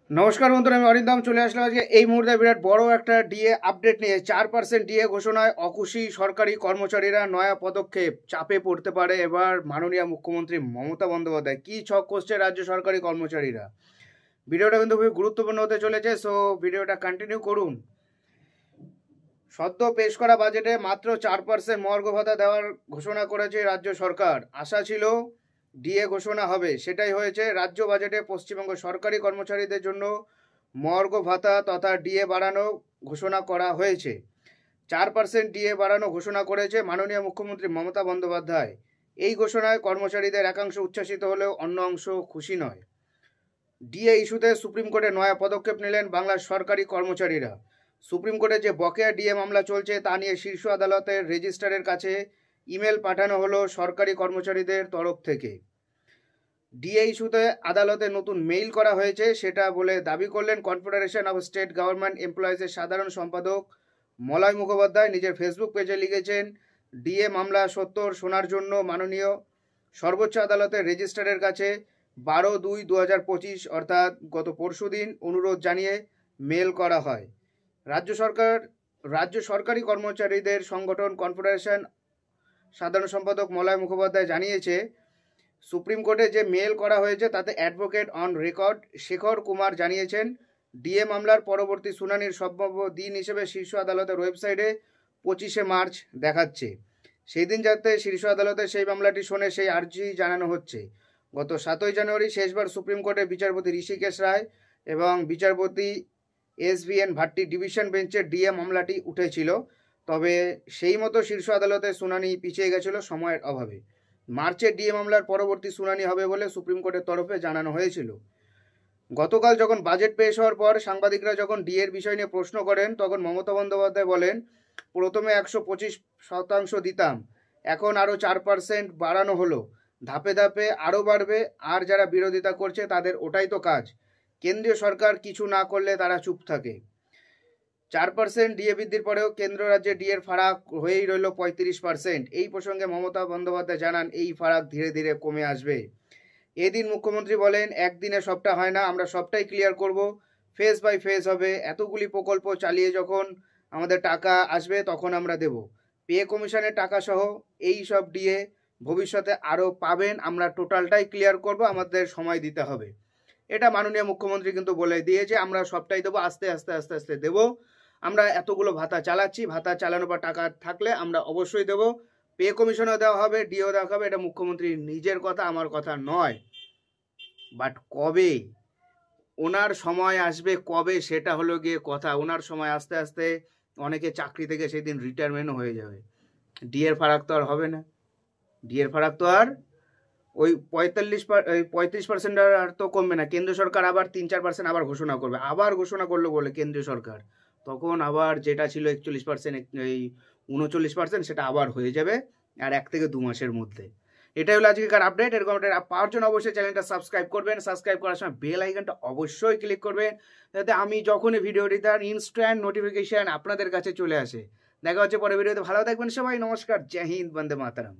নমস্কার বন্ধুরা, আমি অরিন্দম চলে আসলাম আজকে এই মুহূর্তে বিরাট বড় একটা ডিএ আপডেট নিয়ে। 4% ডিএ ঘোষণায় অখুশি সরকারি কর্মচারীরা। নয়া পদক্ষেপ, চাপে পড়তে পারে এবার মাননীয় মুখ্যমন্ত্রী মমতা বন্দ্যোপাধ্যায়। কি ছক কষছে রাজ্য সরকারি কর্মচারীরা। ভিডিওটা কিন্তু খুবই গুরুত্বপূর্ণ হতে চলেছে, সো ভিডিওটা কন্টিনিউ করুন। সদ্য পেশ করা বাজেটে মাত্র 4% মহার্ঘ ভাতা দেওয়ার ঘোষণা করেছে রাজ্য সরকার। আশা ছিল ডিএ ঘোষণা হবে, সেটাই হয়েছে। রাজ্য বাজেটে পশ্চিমবঙ্গ সরকারি কর্মচারীদের জন্য মহার্ঘ ভাতা তথা ডিএ বাড়ানো ঘোষণা করা হয়েছে। 4% ডিএ বাড়ানো ঘোষণা করেছে মাননীয় মুখ্যমন্ত্রী মমতা বন্দ্যোপাধ্যায়। এই ঘোষণায় কর্মচারীদের একাংশ উচ্ছ্বাসিত হলেও অন্য অংশ খুশি নয়। ডিএ ইস্যুতে সুপ্রিম কোর্টে নয়া পদক্ষেপ নিলেন বাংলার সরকারি কর্মচারীরা। সুপ্রিম কোর্টে যে বকেয়া ডিএ মামলা চলছে তা নিয়ে শীর্ষ আদালতের রেজিস্ট্রারের কাছে ইমেল পাঠানো হলো সরকারি কর্মচারীদের তরফ থেকে। ডিএ ইস্যুতে আদালতে নতুন মেইল করা হয়েছে সেটা বলে দাবি করলেন কনফেডারেশন অফ স্টেট গভর্নমেন্ট এমপ্লয়িজের সাধারণ সম্পাদক মলয় মুখোপাধ্যায়। নিজের ফেসবুক পেজে লিখেছেন, ডিএ মামলা সত্তর শোনার জন্য মাননীয় সর্বোচ্চ আদালতের রেজিস্ট্রারের কাছে 12/2/2025 অর্থাৎ গত পরশুদিন অনুরোধ জানিয়ে মেল করা হয়। রাজ্য সরকারি কর্মচারীদের সংগঠন কনফেডারেশন সাধারণ সম্পাদক মলয় মুখোপাধ্যায় জানিয়েছে, সুপ্রিম কোর্টে যে মেল করা হয়েছে তাতে advocate on record Shekhar Kumar জানিয়েছেন, ডিএ মামলার পরবর্তী শুনানির সম্ভাব্য দিন হিসেবে শীর্ষ আদালতের ওয়েবসাইটে 25শে মার্চ দেখাচ্ছে। সেই দিন যাতে শীর্ষ আদালতে সেই মামলাটি শোনে সেই আর্জি জানানো হচ্ছে। গত 7ই জানুয়ারি শেষবার সুপ্রিম কোর্টে বিচারপতি ঋষিকেশ রায় এবং বিচারপতি SVN ভাট্টি ডিভিশন বেঞ্চের ডিএ মামলাটি উঠেছিল, তবে সেই মতো শীর্ষ আদালতের শুনানি পিছিয়ে গেছিল সময়ের অভাবে। মার্চে ডিএ মামলার পরবর্তী শুনানি হবে বলে সুপ্রিম কোর্টের তরফে জানানো হয়েছিল। গতকাল যখন বাজেট পেশ হওয়ার পর সাংবাদিকরা যখন ডিএর বিষয় নিয়ে প্রশ্ন করেন তখন মমতা বন্দ্যোপাধ্যায় বলেন, প্রথমে 125% দিতাম, এখন আরও 4% বাড়ানো হলো, ধাপে ধাপে আরও বাড়বে। আর যারা বিরোধিতা করছে তাদের ওটাই তো কাজ, কেন্দ্রীয় সরকার কিছু না করলে তারা চুপ থাকে। 4% ডিএ বৃদ্ধির পরেও কেন্দ্র রাজ্যে ডিএর ফারাক হয়েই রইল 35%। এই প্রসঙ্গে মমতা বন্দ্যোপাধ্যায় জানান, এই ফারাক ধীরে ধীরে কমে আসবে। এদিন মুখ্যমন্ত্রী বলেন, একদিনে সবটা হয় না, আমরা সবটাই ক্লিয়ার করব, ফেজ বাই ফেজ হবে। এতগুলি প্রকল্প চালিয়ে যখন আমাদের টাকা আসবে তখন আমরা দেব। পে কমিশনের টাকা সহ এই সব ডিএ ভবিষ্যতে আরও পাবেন, আমরা টোটালটাই ক্লিয়ার করব, আমাদের সময় দিতে হবে। এটা মাননীয় মুখ্যমন্ত্রী কিন্তু বলে দিয়েছে, আমরা সবটাই দেবো, আস্তে আস্তে আস্তে আস্তে দেবো। আমরা এতগুলো ভাতা চালাচ্ছি, ভাতা চালানো বা টাকা থাকলে আমরা অবশ্যই দেব। পে কমিশনও দেওয়া হবে, ডিও দেওয়া হবে। এটা মুখ্যমন্ত্রীর নিজের কথা, আমার কথা নয়। বাট কবে ওনার সময় আসবে, কবে সেটা হলো গিয়ে কথা। ওনার সময় আস্তে আস্তে অনেকে চাকরি থেকে সেদিন রিটায়ারমেন্টও হয়ে যাবে। ডিএর ফারাক তো আর হবে না, ডিএর ফারাক তো আর ওই 35% আর তো কমবে না। কেন্দ্র সরকার আবার 3-4% আবার ঘোষণা করবে, আবার ঘোষণা করলো বলে কেন্দ্রীয় সরকার, তখন আবার যেটা ছিল 41%, এই 39% সেটা আবার হয়ে যাবে আর 1 থেকে 2 মাসের মধ্যে। এটাই হলো আজকের আপডেট। এরকম আপডেট পাওয়ার জন্য অবশ্যই চ্যানেলটা সাবস্ক্রাইব করবেন। সাবস্ক্রাইব করার সময় বেল আইকনটা অবশ্যই ক্লিক করবেন, যাতে আমি যখনই ভিডিও দিই তার ইনস্ট্যান্ট নোটিফিকেশান আপনাদের কাছে চলে আসে। দেখা হচ্ছে পরে ভিডিওতে। ভালো থাকবেন সবাই, নমস্কার, জয় হিন্দ, বন্দে মাতরম।